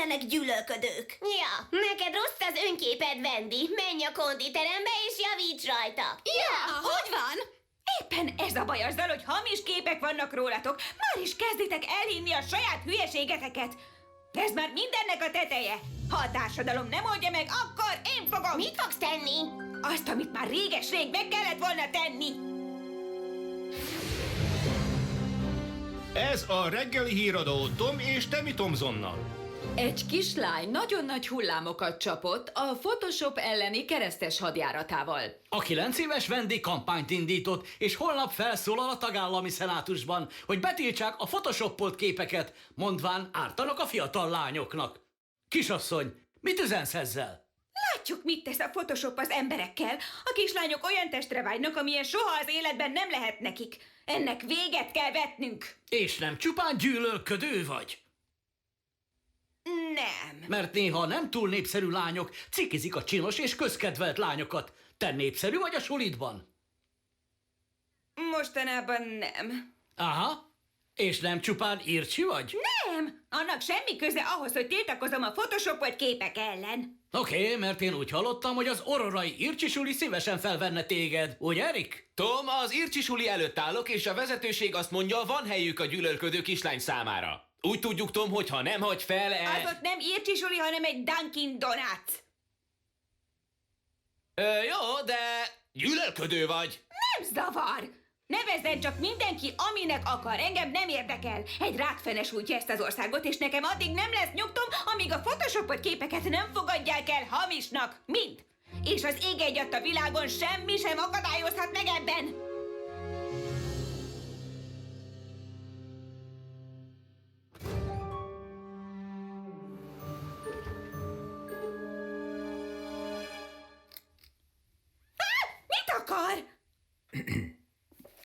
kellenek gyűlölködők. Ja, neked rossz az önképed, Wendy. Menj a konditerembe és javíts rajta. Ja, hogy van? Éppen ez a baj azzal, hogy hamis képek vannak rólatok. Már is kezditek elhinni a saját hülyeségeteket. Ez már mindennek a teteje. Ha a társadalom nem oldja meg, akkor én fogom. Mit fogsz tenni? Azt, amit már réges-rég meg kellett volna tenni. Ez a reggeli híradó Tom és Temi Thompsonnal. Egy kislány nagyon nagy hullámokat csapott a Photoshop elleni keresztes hadjáratával. A 9 éves Wendy kampányt indított, és holnap felszólal a tagállami szenátusban, hogy betiltsák a photoshopolt képeket, mondván ártanak a fiatal lányoknak. Kisasszony, mit üzensz ezzel? Látjuk, mit tesz a Photoshop az emberekkel. A kislányok olyan testre vágynak, amilyen soha az életben nem lehet nekik. Ennek véget kell vetnünk. És nem csupán gyűlölködő vagy? Nem. Mert néha nem túl népszerű lányok cikizik a csinos és közkedvelt lányokat. Te népszerű vagy a sulidban? Mostanában nem. Aha. És nem csupán írcsi vagy? Nem! Annak semmi köze ahhoz, hogy tiltakozom a photoshopolt képek ellen. Oké, mert én úgy hallottam, hogy az ororai írcsisuli szívesen felvenne téged. Ugye, Erik? Tom, az írcsisuli előtt állok, és a vezetőség azt mondja, van helyük a gyűlölködő kislány számára. Úgy tudjuk, Tom, hogy ha nem hagy fel... Az ott nem írcsisuli, hanem egy Dunkin' Donuts. Jó, de gyűlölködő vagy. Nem zavar! Nevezzen csak mindenki, aminek akar. Engem nem érdekel. Egy rákfenes útja ezt az országot, és nekem addig nem lesz nyugtom, amíg a photoshopot képeket nem fogadják el hamisnak. Mind. És az ég egyatt a világon semmi sem akadályozhat meg ebben. Mit akar?